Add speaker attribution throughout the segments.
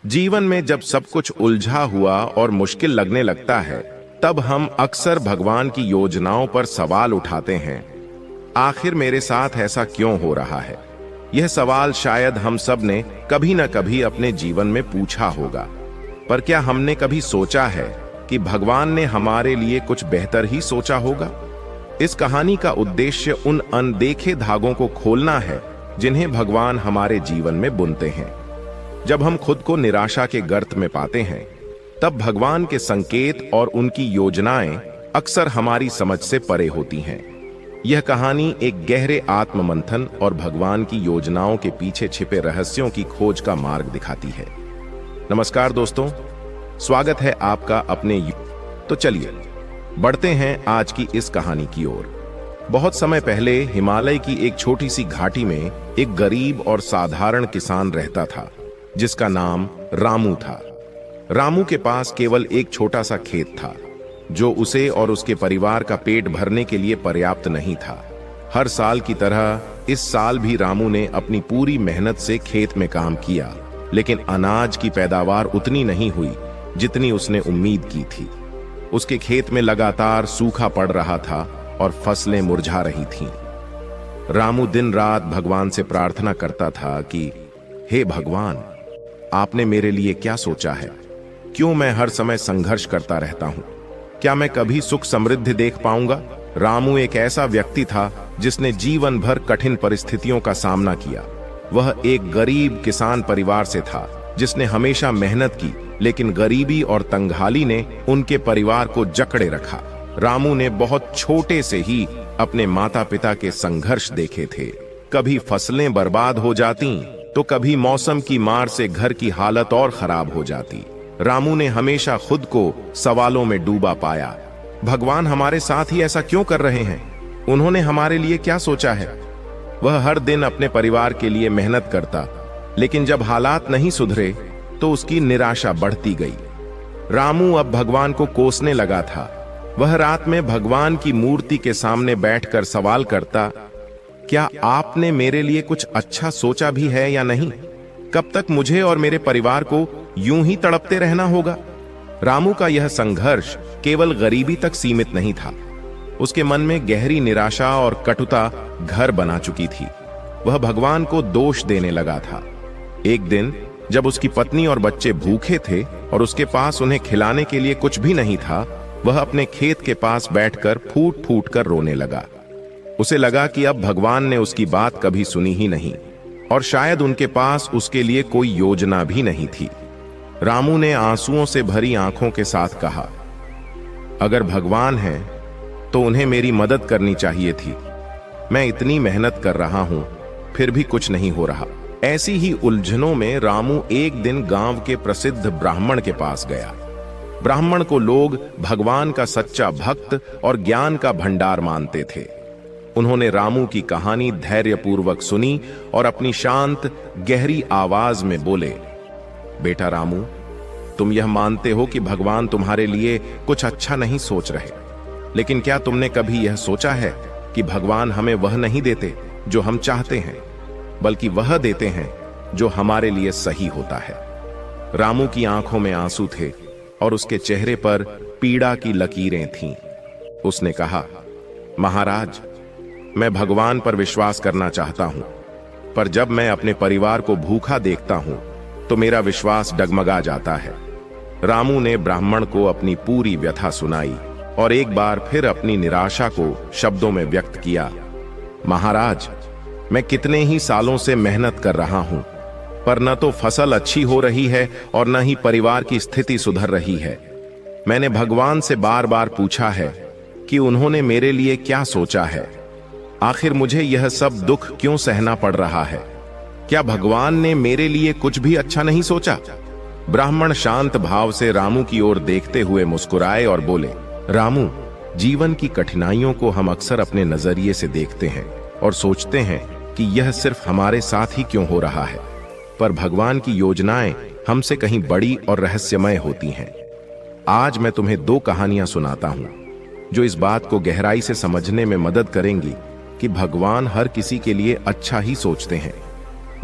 Speaker 1: जीवन में जब सब कुछ उलझा हुआ और मुश्किल लगने लगता है, तब हम अक्सर भगवान की योजनाओं पर सवाल उठाते हैं। आखिर मेरे साथ ऐसा क्यों हो रहा है? यह सवाल शायद हम सब ने कभी न कभी अपने जीवन में पूछा होगा। पर क्या हमने कभी सोचा है कि भगवान ने हमारे लिए कुछ बेहतर ही सोचा होगा? इस कहानी का उद्देश्य उन अनदेखे धागों को खोलना है जिन्हें भगवान हमारे जीवन में बुनते हैं। जब हम खुद को निराशा के गर्त में पाते हैं, तब भगवान के संकेत और उनकी योजनाएं अक्सर हमारी समझ से परे होती हैं। यह कहानी एक गहरे आत्ममंथन और भगवान की योजनाओं के पीछे छिपे रहस्यों की खोज का मार्ग दिखाती है। नमस्कार दोस्तों, स्वागत है आपका अपने तो चलिए बढ़ते हैं आज की इस कहानी की ओर। बहुत समय पहले हिमालय की एक छोटी सी घाटी में एक गरीब और साधारण किसान रहता था, जिसका नाम रामू था। रामू के पास केवल एक छोटा सा खेत था, जो उसे और उसके परिवार का पेट भरने के लिए पर्याप्त नहीं था। हर साल की तरह इस साल भी रामू ने अपनी पूरी मेहनत से खेत में काम किया, लेकिन अनाज की पैदावार उतनी नहीं हुई जितनी उसने उम्मीद की थी। उसके खेत में लगातार सूखा पड़ रहा था और फसलें मुरझा रही थीं। रामू दिन रात भगवान से प्रार्थना करता था कि हे भगवान, आपने मेरे लिए क्या सोचा है? क्यों मैं हर समय संघर्ष करता रहता हूं? क्या मैं कभी सुख समृद्धि देख पाऊंगा? रामू एक ऐसा व्यक्ति था जिसने जीवन भर कठिन परिस्थितियों का सामना किया। वह एक गरीब किसान परिवार से था, जिसने हमेशा मेहनत की, लेकिन गरीबी और तंगहाली ने उनके परिवार को जकड़े रखा। रामू ने बहुत छोटे से ही अपने माता पिता के संघर्ष देखे थे। कभी फसलें बर्बाद हो जाती, तो कभी मौसम की मार से घर की हालत और खराब हो जाती। रामू ने हमेशा खुद को सवालों में डूबा पाया। भगवान हमारे साथ ही ऐसा क्यों कर रहे हैं? उन्होंने हमारे लिए क्या सोचा है? वह हर दिन अपने परिवार के लिए मेहनत करता, लेकिन जब हालात नहीं सुधरे तो उसकी निराशा बढ़ती गई। रामू अब भगवान को कोसने लगा था। वह रात में भगवान की मूर्ति के सामने बैठकर सवाल करता, क्या आपने मेरे लिए कुछ अच्छा सोचा भी है या नहीं? कब तक मुझे और मेरे परिवार को यूं ही तड़पते रहना होगा? रामू का यह संघर्ष केवल गरीबी तक सीमित नहीं था। उसके मन में गहरी निराशा और कटुता घर बना चुकी थी। वह भगवान को दोष देने लगा था। एक दिन जब उसकी पत्नी और बच्चे भूखे थे और उसके पास उन्हें खिलाने के लिए कुछ भी नहीं था, वह अपने खेत के पास बैठकर फूट फूट कर रोने लगा। उसे लगा कि अब भगवान ने उसकी बात कभी सुनी ही नहीं और शायद उनके पास उसके लिए कोई योजना भी नहीं थी। रामू ने आंसुओं से भरी आंखों के साथ कहा, अगर भगवान है तो उन्हें मेरी मदद करनी चाहिए थी। मैं इतनी मेहनत कर रहा हूं, फिर भी कुछ नहीं हो रहा। ऐसी ही उलझनों में रामू एक दिन गांव के प्रसिद्ध ब्राह्मण के पास गया। ब्राह्मण को लोग भगवान का सच्चा भक्त और ज्ञान का भंडार मानते थे। उन्होंने रामू की कहानी धैर्यपूर्वक सुनी और अपनी शांत गहरी आवाज में बोले, बेटा रामू, तुम यह मानते हो कि भगवान तुम्हारे लिए कुछ अच्छा नहीं सोच रहे, लेकिन क्या तुमने कभी यह सोचा है कि भगवान हमें वह नहीं देते जो हम चाहते हैं, बल्कि वह देते हैं जो हमारे लिए सही होता है। रामू की आंखों में आंसू थे और उसके चेहरे पर पीड़ा की लकीरें थीं। उसने कहा, महाराज, मैं भगवान पर विश्वास करना चाहता हूं, पर जब मैं अपने परिवार को भूखा देखता हूं तो मेरा विश्वास डगमगा जाता है। रामू ने ब्राह्मण को अपनी पूरी व्यथा सुनाई और एक बार फिर अपनी निराशा को शब्दों में व्यक्त किया। महाराज, मैं कितने ही सालों से मेहनत कर रहा हूं, पर न तो फसल अच्छी हो रही है और न ही परिवार की स्थिति सुधर रही है। मैंने भगवान से बार बार पूछा है कि उन्होंने मेरे लिए क्या सोचा है। आखिर मुझे यह सब दुख क्यों सहना पड़ रहा है? क्या भगवान ने मेरे लिए कुछ भी अच्छा नहीं सोचा? ब्राह्मण शांत भाव से रामू की ओर देखते हुए मुस्कुराए और बोले, रामू, जीवन की कठिनाइयों को हम अक्सर अपने नजरिए से देखते हैं और सोचते हैं कि यह सिर्फ हमारे साथ ही क्यों हो रहा है, पर भगवान की योजनाएं हमसे कहीं बड़ी और रहस्यमय होती हैं। आज मैं तुम्हें दो कहानियां सुनाता हूं जो इस बात को गहराई से समझने में मदद करेंगी कि भगवान हर किसी के लिए अच्छा ही सोचते हैं।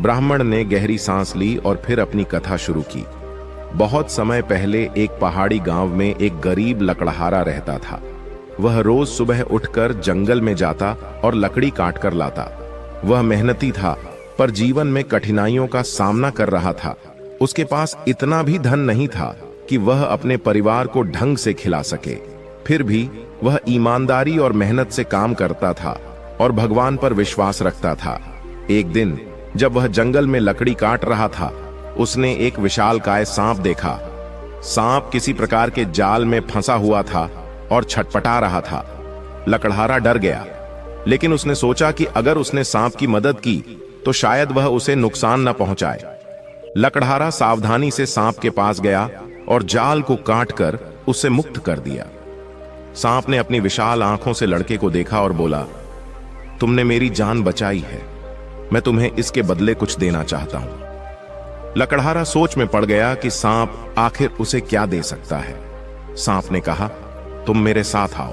Speaker 1: ब्राह्मण ने गहरी सांस ली और फिर अपनी कथा शुरू की। बहुत समय पहले एक पहाड़ी गांव में एक गरीब लकड़हारा रहता था। वह रोज सुबह उठकर जंगल में जाता और लकड़ी काट कर लाता। वह मेहनती था, पर जीवन में कठिनाइयों का सामना कर रहा था। उसके पास इतना भी धन नहीं था कि वह अपने परिवार को ढंग से खिला सके। फिर भी वह ईमानदारी और मेहनत से काम करता था और भगवान पर विश्वास रखता था। एक दिन जब वह जंगल में लकड़ी काट रहा था, उसने एक विशालकाय सांप देखा। सांप किसी प्रकार के जाल में फंसा हुआ था और छटपटा रहा था। लकड़हारा डर गया, लेकिन उसने सोचा कि अगर उसने सांप की मदद की तो शायद वह उसे नुकसान न पहुंचाए। लकड़हारा सावधानी से सांप के पास गया और जाल को काटकर उसे मुक्त कर दिया। सांप ने अपनी विशाल आंखों से लड़के को देखा और बोला, तुमने मेरी जान बचाई है, मैं तुम्हें इसके बदले कुछ देना चाहता हूं। लकड़हारा सोच में पड़ गया कि सांप आखिर उसे क्या दे सकता है। सांप ने कहा, तुम मेरे साथ आओ।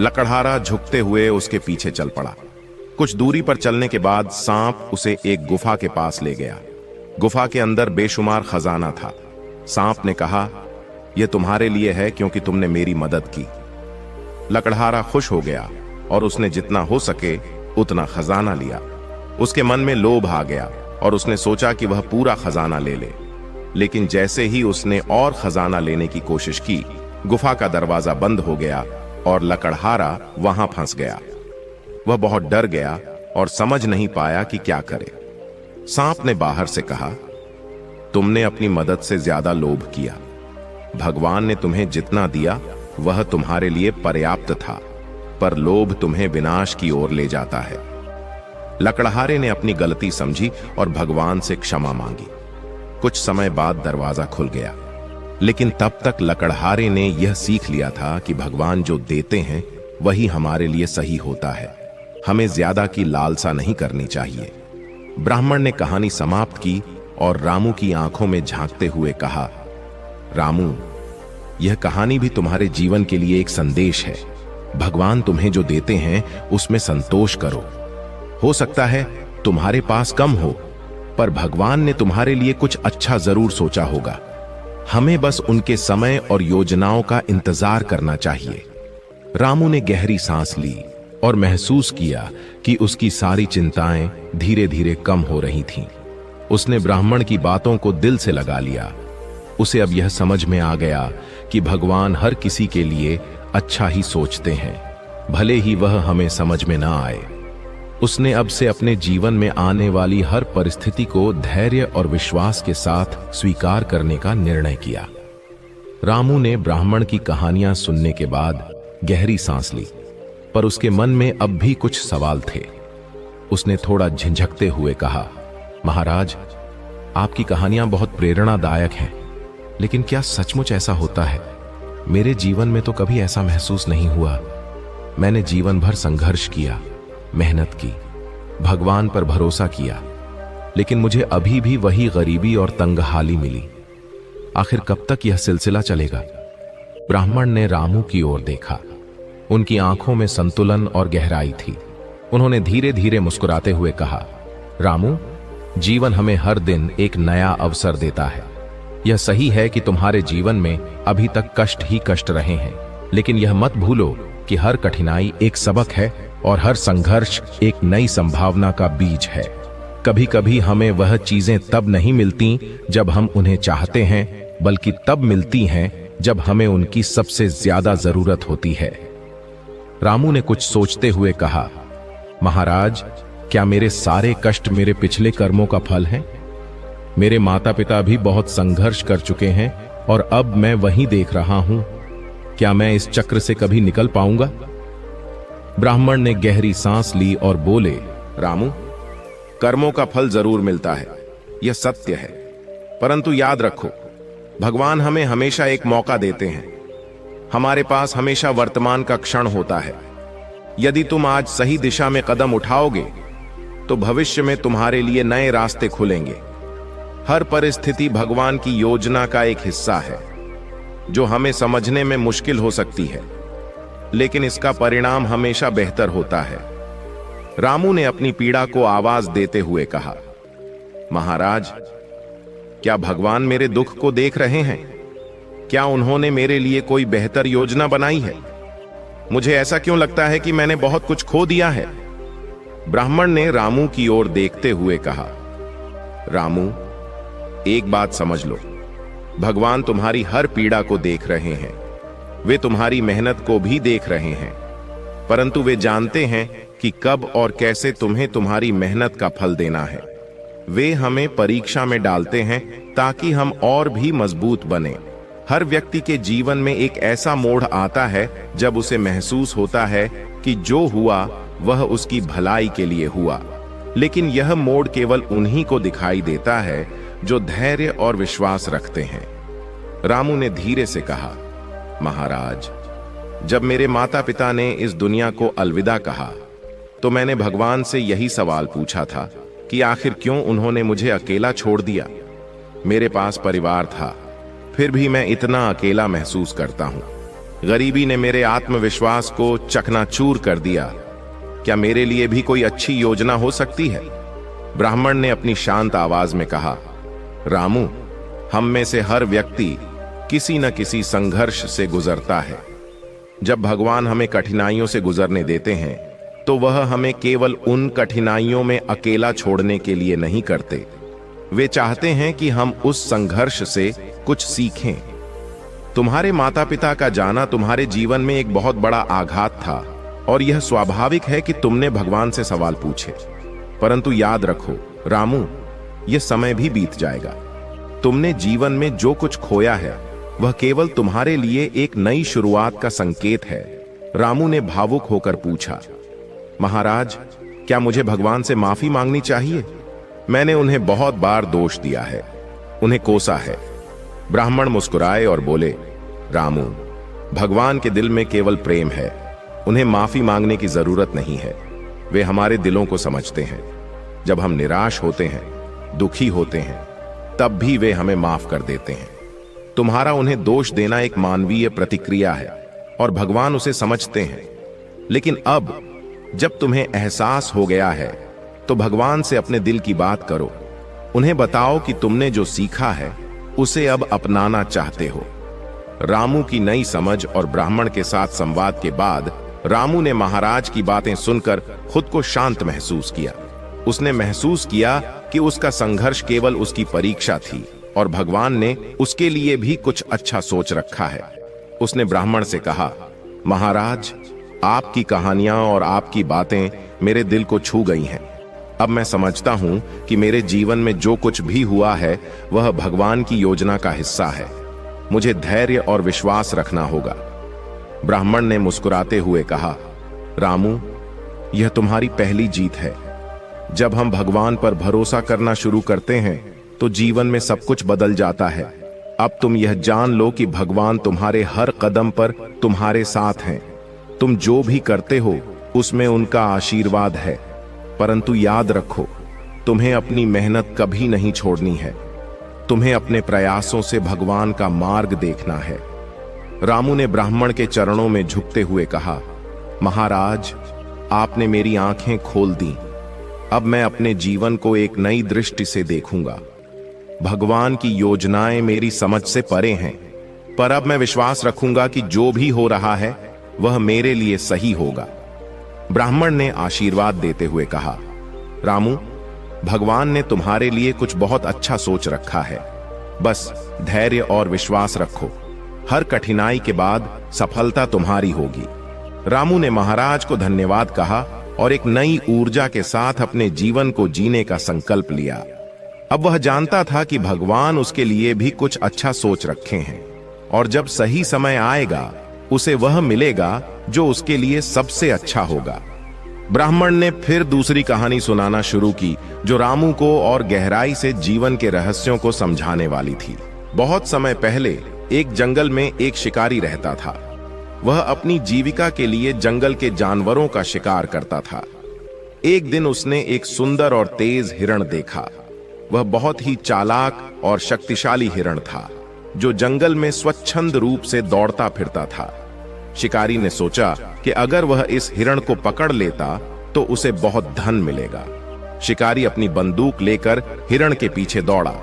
Speaker 1: लकड़हारा झुकते हुए उसके पीछे चल पड़ा। कुछ दूरी पर चलने के बाद सांप उसे एक गुफा के पास ले गया। गुफा के अंदर बेशुमार खजाना था। सांप ने कहा, यह तुम्हारे लिए है क्योंकि तुमने मेरी मदद की। लकड़हारा खुश हो गया और उसने जितना हो सके उतना खजाना लिया। उसके मन में लोभ आ गया और उसने सोचा कि वह पूरा खजाना ले ले। लेकिन जैसे ही उसने और खजाना लेने की कोशिश की, गुफा का दरवाजा बंद हो गया और लकड़हारा वहां फंस गया। वह बहुत डर गया और समझ नहीं पाया कि क्या करे। सांप ने बाहर से कहा, तुमने अपनी मदद से ज्यादा लोभ किया। भगवान ने तुम्हें जितना दिया वह तुम्हारे लिए पर्याप्त था, पर लोभ तुम्हें विनाश की ओर ले जाता है। लकड़हारे ने अपनी गलती समझी और भगवान से क्षमा मांगी। कुछ समय बाद दरवाजा खुल गया, लेकिन तब तक लकड़हारे ने यह सीख लिया था कि भगवान जो देते हैं वही हमारे लिए सही होता है। हमें ज्यादा की लालसा नहीं करनी चाहिए। ब्राह्मण ने कहानी समाप्त की और रामू की आंखों में झांकते हुए कहा, रामू, यह कहानी भी तुम्हारे जीवन के लिए एक संदेश है। भगवान तुम्हें जो देते हैं उसमें संतोष करो। हो सकता है तुम्हारे पास कम हो, पर भगवान ने तुम्हारे लिए कुछ अच्छा जरूर सोचा होगा। हमें बस उनके समय और योजनाओं का इंतजार करना चाहिए। रामू ने गहरी सांस ली और महसूस किया कि उसकी सारी चिंताएं धीरे धीरे कम हो रही थीं। उसने ब्राह्मण की बातों को दिल से लगा लिया। उसे अब यह समझ में आ गया कि भगवान हर किसी के लिए अच्छा ही सोचते हैं, भले ही वह हमें समझ में ना आए। उसने अब से अपने जीवन में आने वाली हर परिस्थिति को धैर्य और विश्वास के साथ स्वीकार करने का निर्णय किया। रामू ने ब्राह्मण की कहानियां सुनने के बाद गहरी सांस ली, पर उसके मन में अब भी कुछ सवाल थे। उसने थोड़ा झिझकते हुए कहा, महाराज, आपकी कहानियां बहुत प्रेरणादायक हैं, लेकिन क्या सचमुच ऐसा होता है? मेरे जीवन में तो कभी ऐसा महसूस नहीं हुआ। मैंने जीवन भर संघर्ष किया, मेहनत की, भगवान पर भरोसा किया, लेकिन मुझे अभी भी वही गरीबी और तंगहाली मिली। आखिर कब तक यह सिलसिला चलेगा? ब्राह्मण ने रामू की ओर देखा। उनकी आंखों में संतुलन और गहराई थी। उन्होंने धीरे धीरे मुस्कुराते हुए कहा, रामू, जीवन हमें हर दिन एक नया अवसर देता है। यह सही है कि तुम्हारे जीवन में अभी तक कष्ट ही कष्ट रहे हैं, लेकिन यह मत भूलो कि हर कठिनाई एक सबक है और हर संघर्ष एक नई संभावना का बीज है। कभी कभी हमें वह चीजें तब नहीं मिलती जब हम उन्हें चाहते हैं, बल्कि तब मिलती हैं जब हमें उनकी सबसे ज्यादा जरूरत होती है। रामू ने कुछ सोचते हुए कहा, महाराज, क्या मेरे सारे कष्ट मेरे पिछले कर्मों का फल हैं? मेरे माता पिता भी बहुत संघर्ष कर चुके हैं और अब मैं वही देख रहा हूं। क्या मैं इस चक्र से कभी निकल पाऊंगा? ब्राह्मण ने गहरी सांस ली और बोले, रामू, कर्मों का फल जरूर मिलता है, यह सत्य है, परंतु याद रखो, भगवान हमें हमेशा एक मौका देते हैं। हमारे पास हमेशा वर्तमान का क्षण होता है। यदि तुम आज सही दिशा में कदम उठाओगे तो भविष्य में तुम्हारे लिए नए रास्ते खुलेंगे। हर परिस्थिति भगवान की योजना का एक हिस्सा है, जो हमें समझने में मुश्किल हो सकती है, लेकिन इसका परिणाम हमेशा बेहतर होता है। रामू ने अपनी पीड़ा को आवाज देते हुए कहा, महाराज, क्या भगवान मेरे दुख को देख रहे हैं? क्या उन्होंने मेरे लिए कोई बेहतर योजना बनाई है? मुझे ऐसा क्यों लगता है कि मैंने बहुत कुछ खो दिया है? ब्राह्मण ने रामू की ओर देखते हुए कहा, रामू, एक बात समझ लो, भगवान तुम्हारी हर पीड़ा को देख रहे हैं। वे तुम्हारी मेहनत को भी देख रहे हैं, परंतु वे जानते हैं कि कब और कैसे तुम्हें तुम्हारी मेहनत का फल देना है। वे हमें परीक्षा में डालते हैं ताकि हम और भी मजबूत बने। हर व्यक्ति के जीवन में एक ऐसा मोड़ आता है जब उसे महसूस होता है कि जो हुआ वह उसकी भलाई के लिए हुआ, लेकिन यह मोड़ केवल उन्हीं को दिखाई देता है जो धैर्य और विश्वास रखते हैं। रामू ने धीरे से कहा, महाराज, जब मेरे माता पिता ने इस दुनिया को अलविदा कहा तो मैंने भगवान से यही सवाल पूछा था कि आखिर क्यों उन्होंने मुझे अकेला छोड़ दिया। मेरे पास परिवार था, फिर भी मैं इतना अकेला महसूस करता हूं। गरीबी ने मेरे आत्मविश्वास को चकनाचूर कर दिया। क्या मेरे लिए भी कोई अच्छी योजना हो सकती है? ब्राह्मण ने अपनी शांत आवाज में कहा, रामू, हम में से हर व्यक्ति किसी न किसी संघर्ष से गुजरता है। जब भगवान हमें कठिनाइयों से गुजरने देते हैं तो वह हमें केवल उन कठिनाइयों में अकेला छोड़ने के लिए नहीं करते। वे चाहते हैं कि हम उस संघर्ष से कुछ सीखें। तुम्हारे माता पिता का जाना तुम्हारे जीवन में एक बहुत बड़ा आघात था और यह स्वाभाविक है कि तुमने भगवान से सवाल पूछे। परंतु याद रखो रामू, यह समय भी बीत जाएगा। तुमने जीवन में जो कुछ खोया है वह केवल तुम्हारे लिए एक नई शुरुआत का संकेत है। रामू ने भावुक होकर पूछा, महाराज, क्या मुझे भगवान से माफी मांगनी चाहिए? मैंने उन्हें बहुत बार दोष दिया है, उन्हें कोसा है। ब्राह्मण मुस्कुराए और बोले, रामू, भगवान के दिल में केवल प्रेम है, उन्हें माफी मांगने की जरूरत नहीं है। वे हमारे दिलों को समझते हैं। जब हम निराश होते हैं, दुखी होते हैं, तब भी वे हमें माफ कर देते हैं। तुम्हारा उन्हें दोष देना एक मानवीय प्रतिक्रिया है और भगवान उसे समझते हैं। लेकिन अब जब तुम्हें एहसास हो गया है तो भगवान से अपने दिल की बात करो। उन्हें बताओ कि तुमने जो सीखा है उसे अब अपनाना चाहते हो। रामू की नई समझ और ब्राह्मण के साथ संवाद के बाद रामू ने महाराज की बातें सुनकर खुद को शांत महसूस किया। उसने महसूस किया कि उसका संघर्ष केवल उसकी परीक्षा थी और भगवान ने उसके लिए भी कुछ अच्छा सोच रखा है। उसने ब्राह्मण से कहा, महाराज, आपकी कहानियां और आपकी बातें मेरे दिल को छू गई हैं। अब मैं समझता हूं कि मेरे जीवन में जो कुछ भी हुआ है वह भगवान की योजना का हिस्सा है। मुझे धैर्य और विश्वास रखना होगा। ब्राह्मण ने मुस्कुराते हुए कहा, रामू, यह तुम्हारी पहली जीत है। जब हम भगवान पर भरोसा करना शुरू करते हैं तो जीवन में सब कुछ बदल जाता है। अब तुम यह जान लो कि भगवान तुम्हारे हर कदम पर तुम्हारे साथ हैं। तुम जो भी करते हो उसमें उनका आशीर्वाद है। परंतु याद रखो, तुम्हें अपनी मेहनत कभी नहीं छोड़नी है। तुम्हें अपने प्रयासों से भगवान का मार्ग देखना है। रामू ने ब्राह्मण के चरणों में झुकते हुए कहा, महाराज, आपने मेरी आंखें खोल दी। अब मैं अपने जीवन को एक नई दृष्टि से देखूंगा। भगवान की योजनाएं मेरी समझ से परे हैं, पर अब मैं विश्वास रखूंगा कि जो भी हो रहा है वह मेरे लिए सही होगा। ब्राह्मण ने आशीर्वाद देते हुए कहा, रामू, भगवान ने तुम्हारे लिए कुछ बहुत अच्छा सोच रखा है। बस धैर्य और विश्वास रखो। हर कठिनाई के बाद सफलता तुम्हारी होगी। रामू ने महाराज को धन्यवाद कहा और एक नई ऊर्जा के साथ अपने जीवन को जीने का संकल्प लिया। अब वह जानता था कि भगवान उसके लिए भी कुछ अच्छा सोच रखे हैं और जब सही समय आएगा उसे वह मिलेगा जो उसके लिए सबसे अच्छा होगा। ब्राह्मण ने फिर दूसरी कहानी सुनाना शुरू की जो रामू को और गहराई से जीवन के रहस्यों को समझाने वाली थी। बहुत समय पहले एक जंगल में एक शिकारी रहता था। वह अपनी जीविका के लिए जंगल के जानवरों का शिकार करता था। एक दिन उसने एक सुंदर और तेज हिरण देखा। वह बहुत ही चालाक और शक्तिशाली हिरण था जो जंगल में स्वच्छंद रूप से दौड़ता फिरता था। शिकारी ने सोचा कि अगर वह इस हिरण को पकड़ लेता तो उसे बहुत धन मिलेगा। शिकारी अपनी बंदूक लेकर हिरण के पीछे दौड़ा।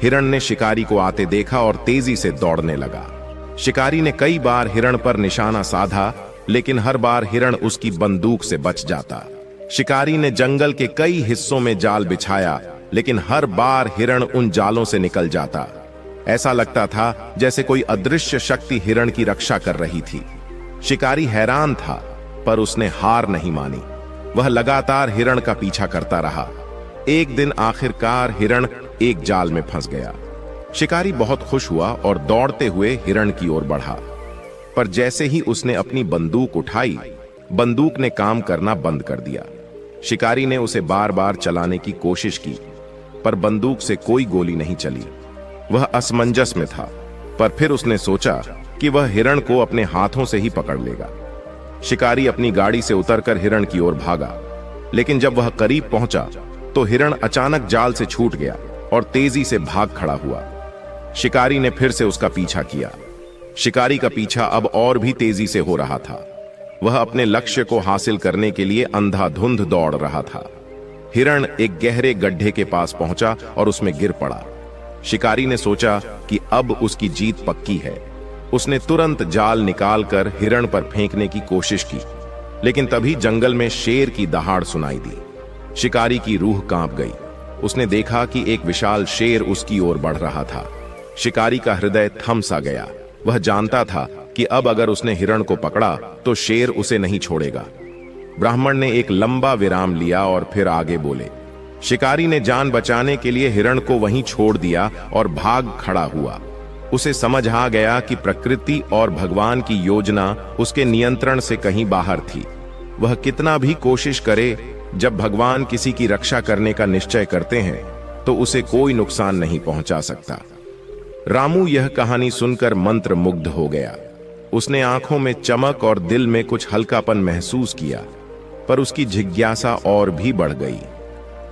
Speaker 1: हिरण ने शिकारी को आते देखा और तेजी से दौड़ने लगा। शिकारी ने कई बार हिरण पर निशाना साधा, लेकिन हर बार हिरण उसकी बंदूक से बच जाता। शिकारी ने जंगल के कई हिस्सों में जाल बिछाया, लेकिन हर बार हिरण उन जालों से निकल जाता। ऐसा लगता था जैसे कोई अदृश्य शक्ति हिरण की रक्षा कर रही थी। शिकारी हैरान था, पर उसने हार नहीं मानी। वह लगातार हिरण का पीछा करता रहा। एक दिन आखिरकार हिरण एक जाल में फंस गया। शिकारी बहुत खुश हुआ और दौड़ते हुए हिरण की ओर बढ़ा, पर जैसे ही उसने अपनी बंदूक उठाई, बंदूक ने काम करना बंद कर दिया। शिकारी ने उसे बार बार चलाने की कोशिश की, पर बंदूक से कोई गोली नहीं चली। वह असमंजस में था, पर फिर उसने सोचा कि वह हिरण को अपने हाथों से ही पकड़ लेगा। शिकारी अपनी गाड़ी से उतरकर हिरण की ओर भागा, लेकिन जब वह करीब पहुंचा तो हिरण अचानक जाल से छूट गया और तेजी से भाग खड़ा हुआ। शिकारी ने फिर से उसका पीछा किया। शिकारी का पीछा अब और भी तेजी से हो रहा था। वह अपने लक्ष्य को हासिल करने के लिए अंधाधुंध दौड़ रहा था। हिरण एक गहरे गड्ढे के पास पहुंचा और उसमें गिर पड़ा। शिकारी ने सोचा कि अब उसकी जीत पक्की है। उसने तुरंत जाल निकालकर हिरण पर फेंकने की कोशिश की, लेकिन तभी जंगल में शेर की दहाड़ सुनाई दी। शिकारी की रूह कांप गई। उसने देखा कि एक विशाल शेर उसकी ओर बढ़ रहा था। शिकारी का हृदय थम सा गया। वह जानता था कि अब अगर उसने हिरण को पकड़ा तो शेर उसे नहीं छोड़ेगा। ब्राह्मण ने एक लंबा विराम लिया और फिर आगे बोले। शिकारी ने जान बचाने के लिए हिरण को वहीं छोड़ दिया और भाग खड़ा हुआ। उसे समझ आ गया कि प्रकृति और भगवान की योजना उसके नियंत्रण से कहीं बाहर थी। वह कितना भी कोशिश करे, जब भगवान किसी की रक्षा करने का निश्चय करते हैं तो उसे कोई नुकसान नहीं पहुंचा सकता। रामू यह कहानी सुनकर मंत्र मुग्ध हो गया। उसने आंखों में चमक और दिल में कुछ हल्कापन महसूस किया, पर उसकी जिज्ञासा और भी बढ़ गई।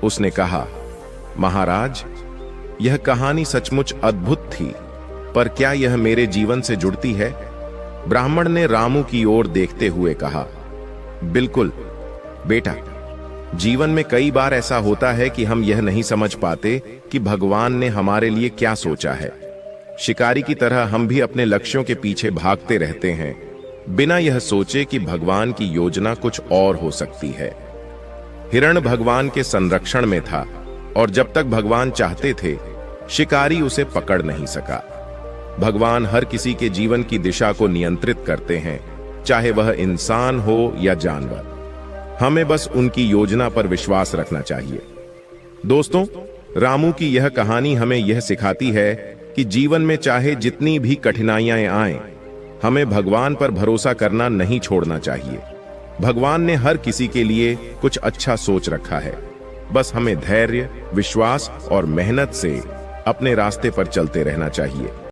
Speaker 1: उसने कहा, महाराज, यह कहानी सचमुच अद्भुत थी, पर क्या यह मेरे जीवन से जुड़ती है? ब्राह्मण ने रामू की ओर देखते हुए कहा, बिल्कुल बेटा। जीवन में कई बार ऐसा होता है कि हम यह नहीं समझ पाते कि भगवान ने हमारे लिए क्या सोचा है। शिकारी की तरह हम भी अपने लक्ष्यों के पीछे भागते रहते हैं, बिना यह सोचे कि भगवान की योजना कुछ और हो सकती है। हिरण भगवान के संरक्षण में था, और जब तक भगवान चाहते थे, शिकारी उसे पकड़ नहीं सका। भगवान हर किसी के जीवन की दिशा को नियंत्रित करते हैं, चाहे वह इंसान हो या जानवर। हमें बस उनकी योजना पर विश्वास रखना चाहिए। दोस्तों, रामू की यह कहानी हमें यह सिखाती है कि जीवन में चाहे जितनी भी कठिनाइयां आएं, हमें भगवान पर भरोसा करना नहीं छोड़ना चाहिए। भगवान ने हर किसी के लिए कुछ अच्छा सोच रखा है। बस हमें धैर्य, विश्वास और मेहनत से अपने रास्ते पर चलते रहना चाहिए।